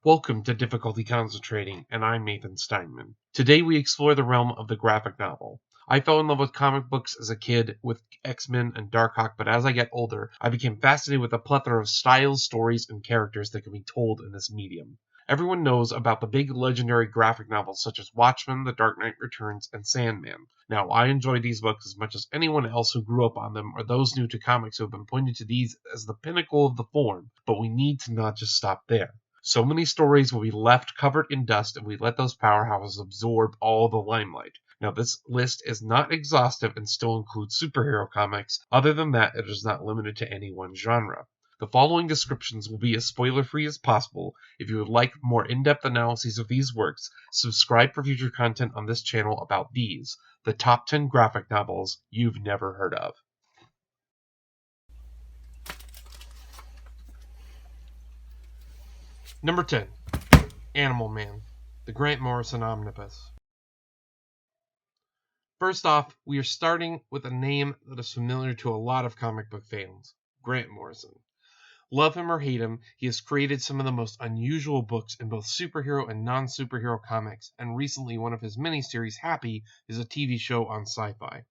Welcome to Difficulty Concentrating, and I'm Nathan Steinman. Today we explore the realm of the graphic novel. I fell in love with comic books as a kid with X-Men and Darkhawk, but as I get older, I became fascinated with a plethora of styles, stories, and characters that can be told in this medium. Everyone knows about the big legendary graphic novels such as Watchmen, The Dark Knight Returns, and Sandman. Now, I enjoy these books as much as anyone else who grew up on them or those new to comics who have been pointed to these as the pinnacle of the form, but we need to not just stop there. So many stories will be left covered in dust if we let those powerhouses absorb all the limelight. Now, this list is not exhaustive and still includes superhero comics. Other than that, it is not limited to any one genre. The following descriptions will be as spoiler-free as possible. If you would like more in-depth analyses of these works, subscribe for future content on this channel about these, the top 10 graphic novels you've never heard of. Number 10. Animal Man, the Grant Morrison Omnibus. First off, we are starting with a name that is familiar to a lot of comic book fans, Grant Morrison. Love him or hate him, he has created some of the most unusual books in both superhero and non-superhero comics, and recently one of his miniseries, Happy, is a TV show on Sci-Fi.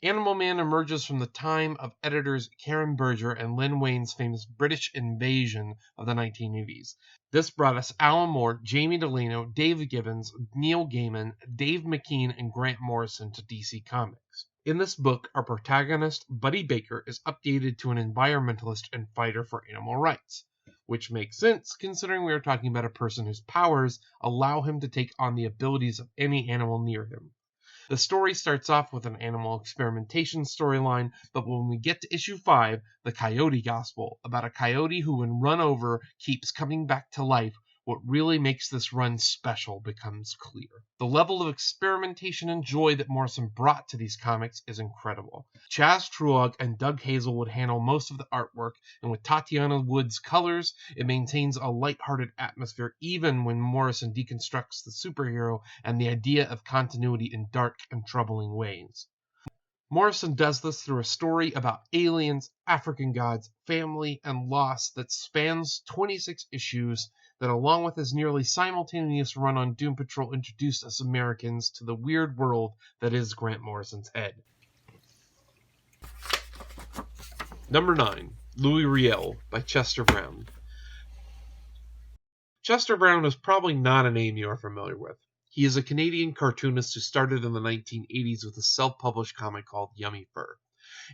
Animal Man emerges from the time of editors Karen Berger and Len Wayne's famous British invasion of the 1980s. This brought us Alan Moore, Jamie Delano, Dave Gibbons, Neil Gaiman, Dave McKean, and Grant Morrison to DC Comics. In this book, our protagonist, Buddy Baker, is updated to an environmentalist and fighter for animal rights, which makes sense considering we are talking about a person whose powers allow him to take on the abilities of any animal near him. The story starts off with an animal experimentation storyline, but when we get to issue 5, the Coyote Gospel, about a coyote who when run over keeps coming back to life, what really makes this run special becomes clear. The level of experimentation and joy that Morrison brought to these comics is incredible. Chaz Truog and Doug Hazelwood handle most of the artwork, and with Tatiana Wood's colors, it maintains a lighthearted atmosphere even when Morrison deconstructs the superhero and the idea of continuity in dark and troubling ways. Morrison does this through a story about aliens, African gods, family, and loss that spans 26 issues that, along with his nearly simultaneous run on Doom Patrol, introduced us Americans to the weird world that is Grant Morrison's head. Number 9. Louie Riel by Chester Brown. Chester Brown is probably not a name you are familiar with. He is a Canadian cartoonist who started in the 1980s with a self-published comic called Yummy Fur.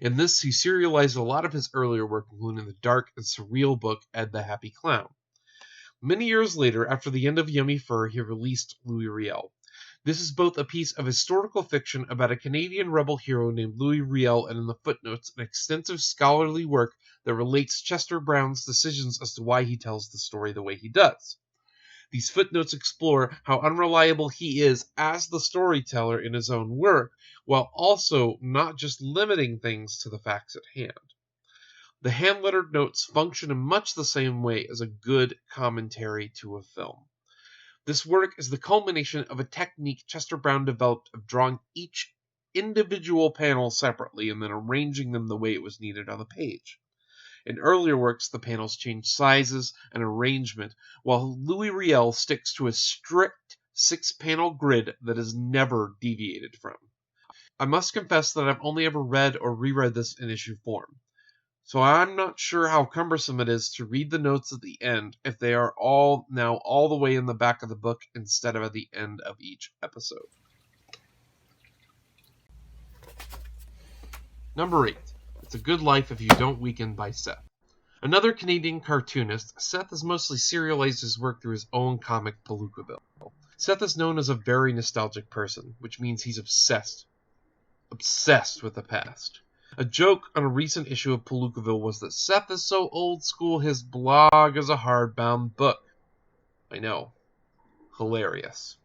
In this, he serialized a lot of his earlier work, including the dark and surreal book Ed the Happy Clown. Many years later, after the end of Yummy Fur, he released Louie Riel. This is both a piece of historical fiction about a Canadian rebel hero named Louie Riel, and in the footnotes, an extensive scholarly work that relates Chester Brown's decisions as to why he tells the story the way he does. These footnotes explore how unreliable he is as the storyteller in his own work, while also not just limiting things to the facts at hand. The hand-lettered notes function in much the same way as a good commentary to a film. This work is the culmination of a technique Chester Brown developed of drawing each individual panel separately and then arranging them the way it was needed on the page. In earlier works, the panels changed sizes and arrangement, while Louie Riel sticks to a strict 6-panel grid that is never deviated from. I must confess that I've only ever read or reread this in issue form, so I'm not sure how cumbersome it is to read the notes at the end if they are all the way in the back of the book instead of at the end of each episode. Number 8. It's a Good Life If You Don't Weaken by Seth. Another Canadian cartoonist, Seth has mostly serialized his work through his own comic Palookaville. Seth is known as a very nostalgic person, which means he's obsessed with the past. A joke on a recent issue of Palookaville was that Seth is so old school his blog is a hardbound book. I know. Hilarious.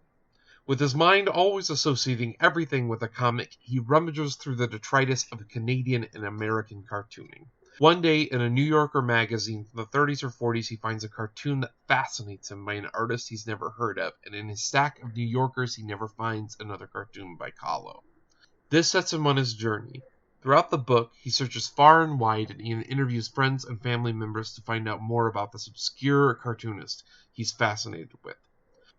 With his mind always associating everything with a comic, he rummages through the detritus of Canadian and American cartooning. One day, in a New Yorker magazine from the 30s or 40s, he finds a cartoon that fascinates him by an artist he's never heard of, and in his stack of New Yorkers, he never finds another cartoon by Kahlo. This sets him on his journey. Throughout the book, he searches far and wide and interviews friends and family members to find out more about this obscure cartoonist. he's fascinated with.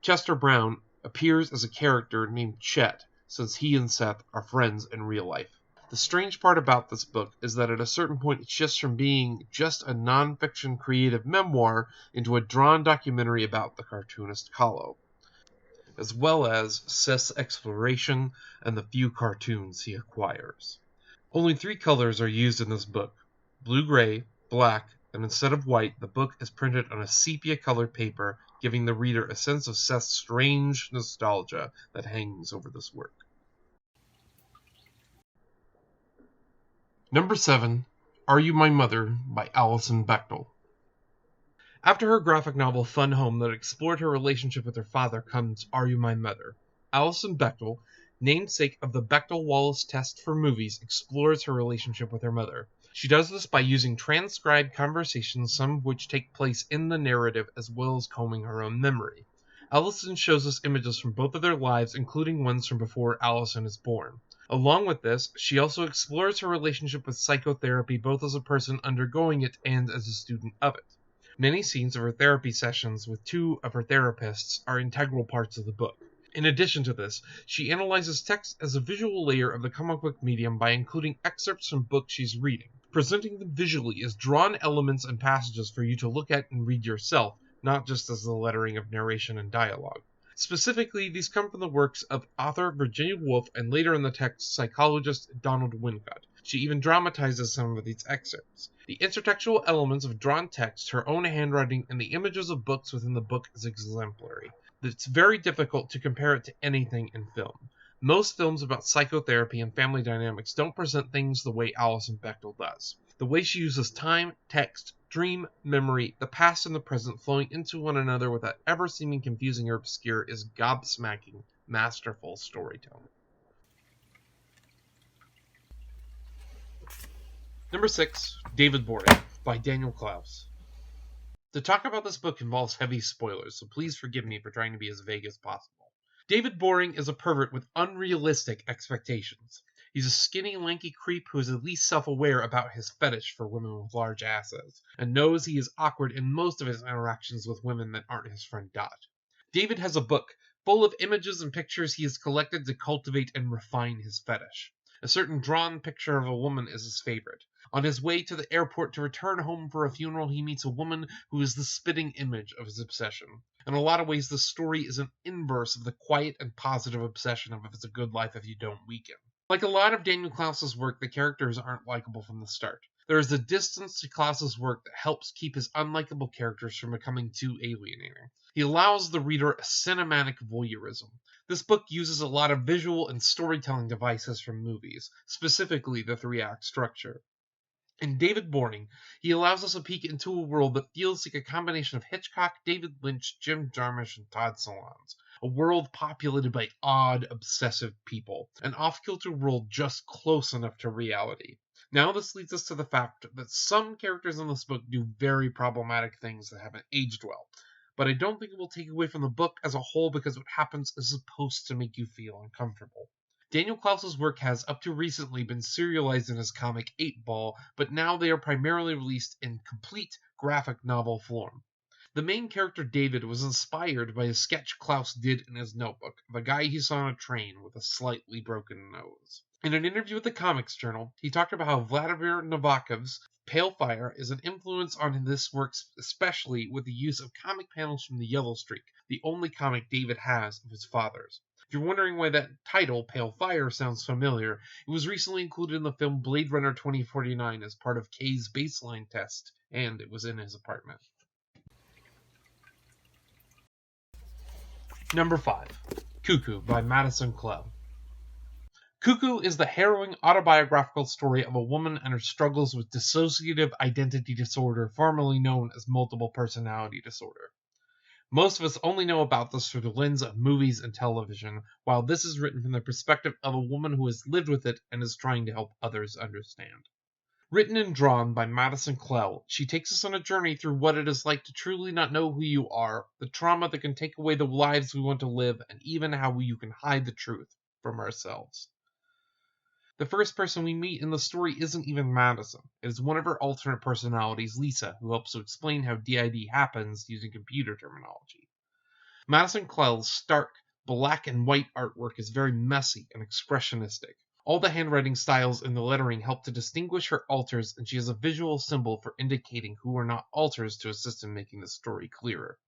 Chester Brown appears as a character named Chet, since he and Seth are friends in real life. The strange part about this book is that at a certain point it shifts from being just a non-fiction creative memoir into a drawn documentary about the cartoonist Kahlo, as well as Seth's exploration and the few cartoons he acquires. Only 3 colors are used in this book: blue-gray, black, and instead of white, the book is printed on a sepia-colored paper, giving the reader a sense of Seth's strange nostalgia that hangs over this work. Number 7, Are You My Mother by Alison Bechdel. After her graphic novel Fun Home that explored her relationship with her father comes Are You My Mother. Alison Bechdel, namesake of the Bechdel-Wallace test for movies, explores her relationship with her mother. She does this by using transcribed conversations, some of which take place in the narrative, as well as combing her own memory. Alison shows us images from both of their lives, including ones from before Alison is born. Along with this, she also explores her relationship with psychotherapy, both as a person undergoing it and as a student of it. Many scenes of her therapy sessions with 2 of her therapists are integral parts of the book. In addition to this, she analyzes text as a visual layer of the comic book medium by including excerpts from books she's reading, presenting them visually as drawn elements and passages for you to look at and read yourself, not just as the lettering of narration and dialogue. Specifically, these come from the works of author Virginia Woolf and later in the text psychologist Donald Winnicott. She even dramatizes some of these excerpts. The intertextual elements of drawn text, her own handwriting, and the images of books within the book is exemplary. It's very difficult to compare it to anything in film. Most films about psychotherapy and family dynamics don't present things the way Alison Bechdel does. The way she uses time, text, dream, memory, the past and the present flowing into one another without ever seeming confusing or obscure is gobsmacking, masterful storytelling. Number 6, David Boring by Daniel Klaus. To talk about this book involves heavy spoilers, so please forgive me for trying to be as vague as possible. David Boring is a pervert with unrealistic expectations. He's a skinny, lanky creep who is at least self-aware about his fetish for women with large asses, and knows he is awkward in most of his interactions with women that aren't his friend Dot. David has a book full of images and pictures he has collected to cultivate and refine his fetish. A certain drawn picture of a woman is his favorite. On his way to the airport to return home for a funeral, he meets a woman who is the spitting image of his obsession. In a lot of ways, the story is an inverse of the quiet and positive obsession of if it's a good life if you don't weaken. Like a lot of Daniel Klaus's work, the characters aren't likable from the start. There is a distance to Klaus's work that helps keep his unlikable characters from becoming too alienating. He allows the reader a cinematic voyeurism. This book uses a lot of visual and storytelling devices from movies, specifically the 3-act structure. In David Boring, he allows us a peek into a world that feels like a combination of Hitchcock, David Lynch, Jim Jarmusch, and Todd Solondz. A world populated by odd, obsessive people. An off-kilter world just close enough to reality. Now this leads us to the fact that some characters in this book do very problematic things that haven't aged well. But I don't think it will take away from the book as a whole because what happens is supposed to make you feel uncomfortable. Daniel Klaus's work has, up to recently, been serialized in his comic 8-Ball, but now they are primarily released in complete graphic novel form. The main character, David, was inspired by a sketch Klaus did in his notebook of a guy he saw on a train with a slightly broken nose. In an interview with the Comics Journal, he talked about how Vladimir Nabokov's Pale Fire is an influence on this work, especially with the use of comic panels from the Yellow Streak, the only comic David has of his father's. If you're wondering why that title, Pale Fire, sounds familiar, it was recently included in the film Blade Runner 2049 as part of Kay's baseline test, and it was in his apartment. Number 5, Cuckoo by Madison Clow. Cuckoo is the harrowing autobiographical story of a woman and her struggles with dissociative identity disorder, formerly known as multiple personality disorder. Most of us only know about this through the lens of movies and television, while this is written from the perspective of a woman who has lived with it and is trying to help others understand. Written and drawn by Madison Clow, she takes us on a journey through what it is like to truly not know who you are, the trauma that can take away the lives we want to live, and even how you can hide the truth from ourselves. The first person we meet in the story isn't even Madison. It is one of her alternate personalities, Lisa, who helps to explain how DID happens using computer terminology. Madison Clell's stark, black and white artwork is very messy and expressionistic. All the handwriting styles and the lettering help to distinguish her alters, and she has a visual symbol for indicating who are not alters to assist in making the story clearer.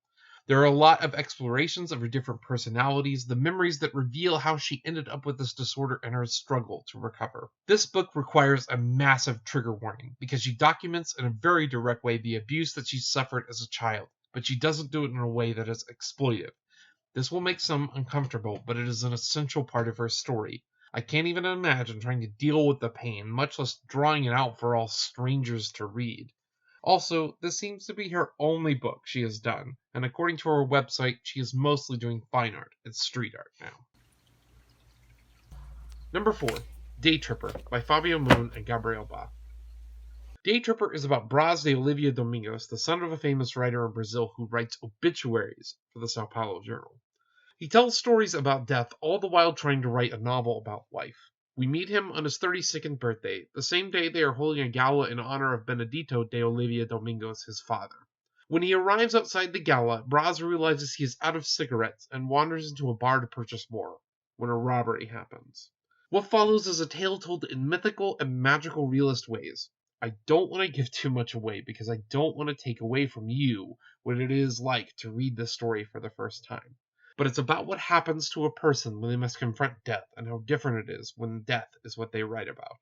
There are a lot of explorations of her different personalities, the memories that reveal how she ended up with this disorder and her struggle to recover. This book requires a massive trigger warning because she documents in a very direct way the abuse that she suffered as a child, but she doesn't do it in a way that is exploitive. This will make some uncomfortable, but it is an essential part of her story. I can't even imagine trying to deal with the pain, much less drawing it out for all strangers to read. Also, this seems to be her only book she has done, and according to her website, she is mostly doing fine art and street art now. Number 4, Day Tripper by Fabio Moon and Gabriel Ba. Day Tripper is about Braz de Olivia Domingos, the son of a famous writer in Brazil who writes obituaries for the Sao Paulo Journal. He tells stories about death, all the while trying to write a novel about life. We meet him on his 32nd birthday, the same day they are holding a gala in honor of Benedito de Olivia Domingos, his father. When he arrives outside the gala, Braz realizes he is out of cigarettes and wanders into a bar to purchase more, when a robbery happens. What follows is a tale told in mythical and magical realist ways. I don't want to give too much away because I don't want to take away from you what it is like to read this story for the first time. But it's about what happens to a person when they must confront death and how different it is when death is what they write about.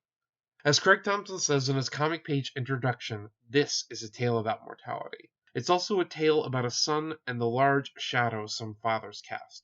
As Craig Thompson says in his comic page introduction, this is a tale about mortality. It's also a tale about a son and the large shadow some fathers cast.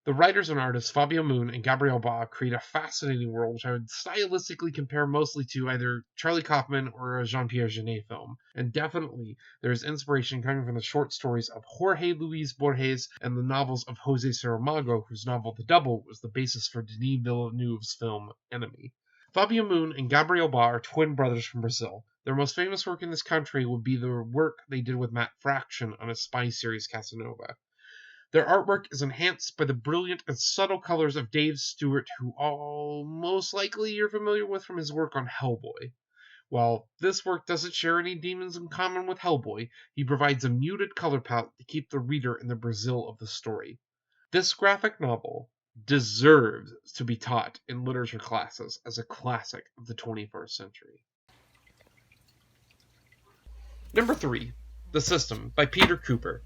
The writers and artists Fabio Moon and Gabriel Ba create a fascinating world which I would stylistically compare mostly to either Charlie Kaufman or a Jean-Pierre Jeunet film, and definitely there is inspiration coming from the short stories of Jorge Luis Borges and the novels of José Saramago, whose novel The Double was the basis for Denis Villeneuve's film Enemy. Fabio Moon and Gabriel Ba are twin brothers from Brazil. Their most famous work in this country would be the work they did with Matt Fraction on his spy series Casanova. Their artwork is enhanced by the brilliant and subtle colors of Dave Stewart, who most likely you're familiar with from his work on Hellboy. While this work doesn't share any demons in common with Hellboy, he provides a muted color palette to keep the reader in the Brazil of the story. This graphic novel deserves to be taught in literature classes as a classic of the 21st century. Number 3, The System by Peter Kupor.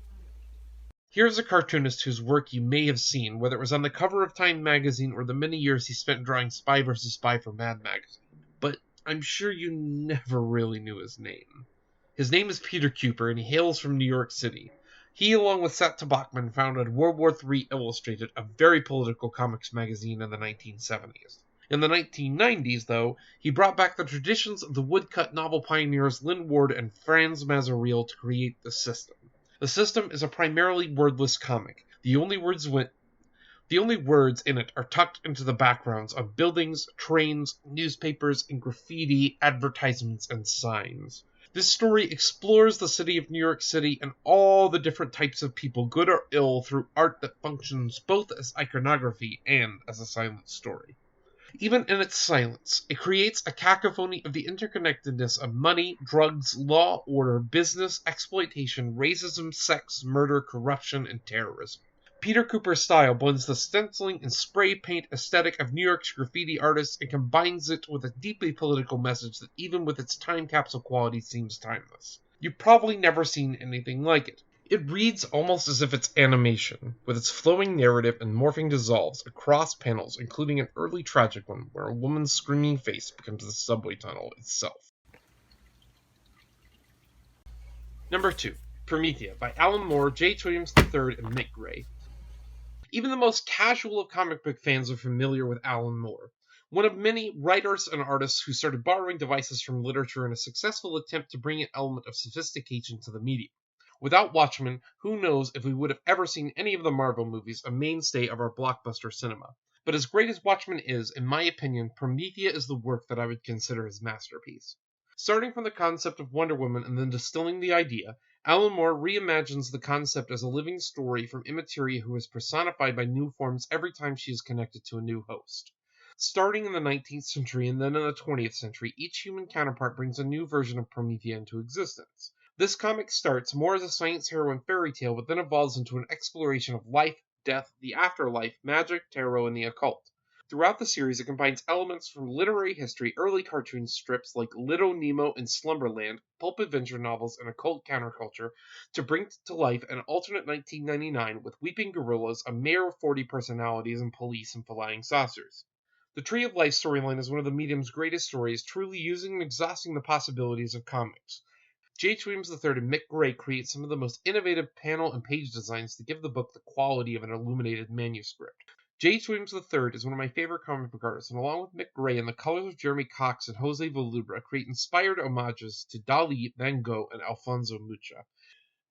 Here's a cartoonist whose work you may have seen, whether it was on the cover of Time magazine or the many years he spent drawing Spy vs. Spy for Mad magazine. But I'm sure you never really knew his name. His name is Peter Kupor, and he hails from New York City. He, along with Sato Bachman, founded World War III Illustrated, a very political comics magazine in the 1970s. In the 1990s, though, he brought back the traditions of the woodcut novel pioneers Lynn Ward and Franz Mazariel to create The System. The System is a primarily wordless comic. The only words in it are tucked into the backgrounds of buildings, trains, newspapers, and graffiti, advertisements, and signs. This story explores the city of New York City and all the different types of people, good or ill, through art that functions both as iconography and as a silent story. Even in its silence, it creates a cacophony of the interconnectedness of money, drugs, law, order, business, exploitation, racism, sex, murder, corruption, and terrorism. Peter Kupor's style blends the stenciling and spray paint aesthetic of New York's graffiti artists and combines it with a deeply political message that even with its time capsule quality seems timeless. You've probably never seen anything like it. It reads almost as if it's animation, with its flowing narrative and morphing dissolves across panels, including an early tragic one where a woman's screaming face becomes the subway tunnel itself. Number 2, Promethea by Alan Moore, J. Williams III, and Nick Gray. Even the most casual of comic book fans are familiar with Alan Moore, one of many writers and artists who started borrowing devices from literature in a successful attempt to bring an element of sophistication to the medium. Without Watchmen, who knows if we would have ever seen any of the Marvel movies, a mainstay of our blockbuster cinema. But as great as Watchmen is, in my opinion, Promethea is the work that I would consider his masterpiece. Starting from the concept of Wonder Woman and then distilling the idea, Alan Moore reimagines the concept as a living story from Immateria who is personified by new forms every time she is connected to a new host. Starting in the 19th century and then in the 20th century, each human counterpart brings a new version of Promethea into existence. This comic starts more as a science heroine fairy tale, but then evolves into an exploration of life, death, the afterlife, magic, tarot, and the occult. Throughout the series, it combines elements from literary history, early cartoon strips like Little Nemo and Slumberland, pulp adventure novels, and occult counterculture to bring to life an alternate 1999 with weeping gorillas, a mayor of 40 personalities, and police and flying saucers. The Tree of Life storyline is one of the medium's greatest stories, truly using and exhausting the possibilities of comics. J.H. Williams III and Mick Gray create some of the most innovative panel and page designs to give the book the quality of an illuminated manuscript. J.H. Williams III is one of my favorite comic book artists, and along with Mick Gray and the colors of Jeremy Cox and Jose Valubra, create inspired homages to Dali, Van Gogh, and Alfonso Mucha.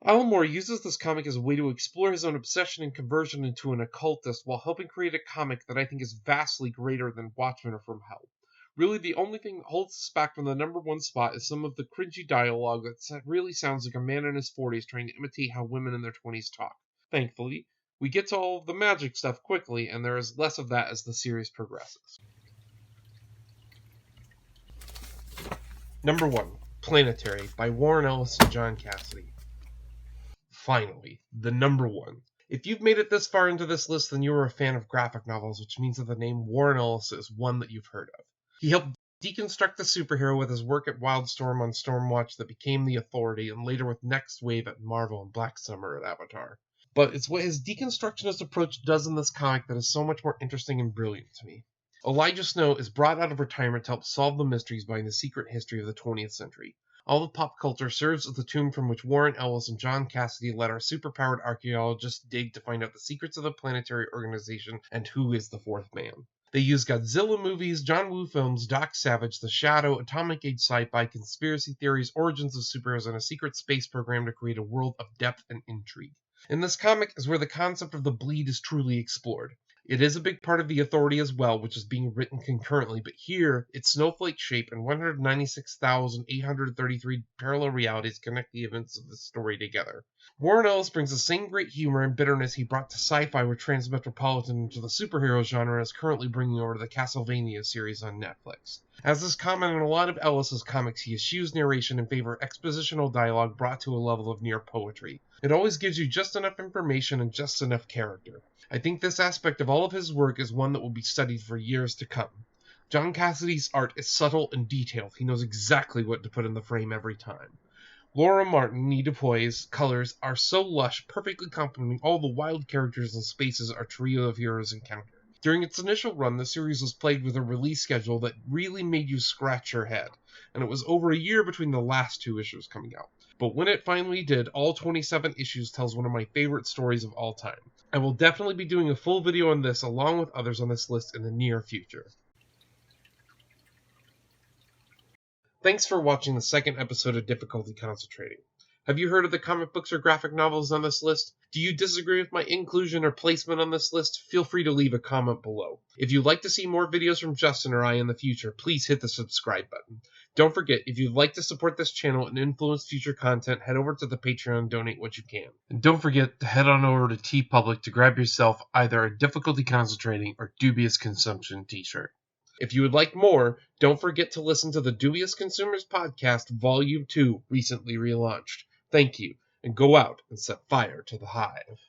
Alan Moore uses this comic as a way to explore his own obsession and conversion into an occultist while helping create a comic that I think is vastly greater than Watchmen or From Hell. Really, the only thing that holds us back from the number one spot is some of the cringy dialogue that really sounds like a man in his 40s trying to imitate how women in their 20s talk. Thankfully, we get to all of the magic stuff quickly, and there is less of that as the series progresses. Number 1. Planetary by Warren Ellis and John Cassidy. Finally, the number 1. If you've made it this far into this list, then you are a fan of graphic novels, which means that the name Warren Ellis is one that you've heard of. He helped deconstruct the superhero with his work at Wildstorm on Stormwatch that became The Authority, and later with Next Wave at Marvel and Black Summer at Avatar. But it's what his deconstructionist approach does in this comic that is so much more interesting and brilliant to me. Elijah Snow is brought out of retirement to help solve the mysteries behind the secret history of the 20th century. All of pop culture serves as the tomb from which Warren Ellis and John Cassidy let our superpowered archaeologists dig to find out the secrets of the Planetary organization and who is the fourth man. They use Godzilla movies, John Woo films, Doc Savage, The Shadow, Atomic Age sci-fi, conspiracy theories, origins of superheroes, and a secret space program to create a world of depth and intrigue. In this comic is where the concept of the bleed is truly explored. It is a big part of The Authority as well, which is being written concurrently, but here, its snowflake shape and 196,833 parallel realities connect the events of this story together. Warren Ellis brings the same great humor and bitterness he brought to sci-fi with Transmetropolitan into the superhero genre as currently bringing over the Castlevania series on Netflix. As is common in a lot of Ellis's comics, he eschews narration in favor of expositional dialogue brought to a level of near poetry. It always gives you just enough information and just enough character. I think this aspect of all of his work is one that will be studied for years to come. John Cassidy's art is subtle and detailed. He knows exactly what to put in the frame every time. Laura Martin, Nita Poy's colors are so lush, perfectly complementing all the wild characters and spaces our trio of heroes encounter. During its initial run, the series was plagued with a release schedule that really made you scratch your head, and it was over a year between the last 2 issues coming out. But when it finally did, all 27 issues tells one of my favorite stories of all time. I will definitely be doing a full video on this along with others on this list in the near future. Thanks for watching the second episode of Difficulty Concentrating. Have you heard of the comic books or graphic novels on this list? Do you disagree with my inclusion or placement on this list? Feel free to leave a comment below. If you'd like to see more videos from Justin or I in the future, please hit the subscribe button. Don't forget, if you'd like to support this channel and influence future content, head over to the Patreon and donate what you can. And don't forget to head on over to TeePublic to grab yourself either a Difficulty Concentrating or Dubious Consumption t-shirt. If you would like more, don't forget to listen to the Dubious Consumers Podcast Volume 2, recently relaunched. Thank you, and go out and set fire to the hive.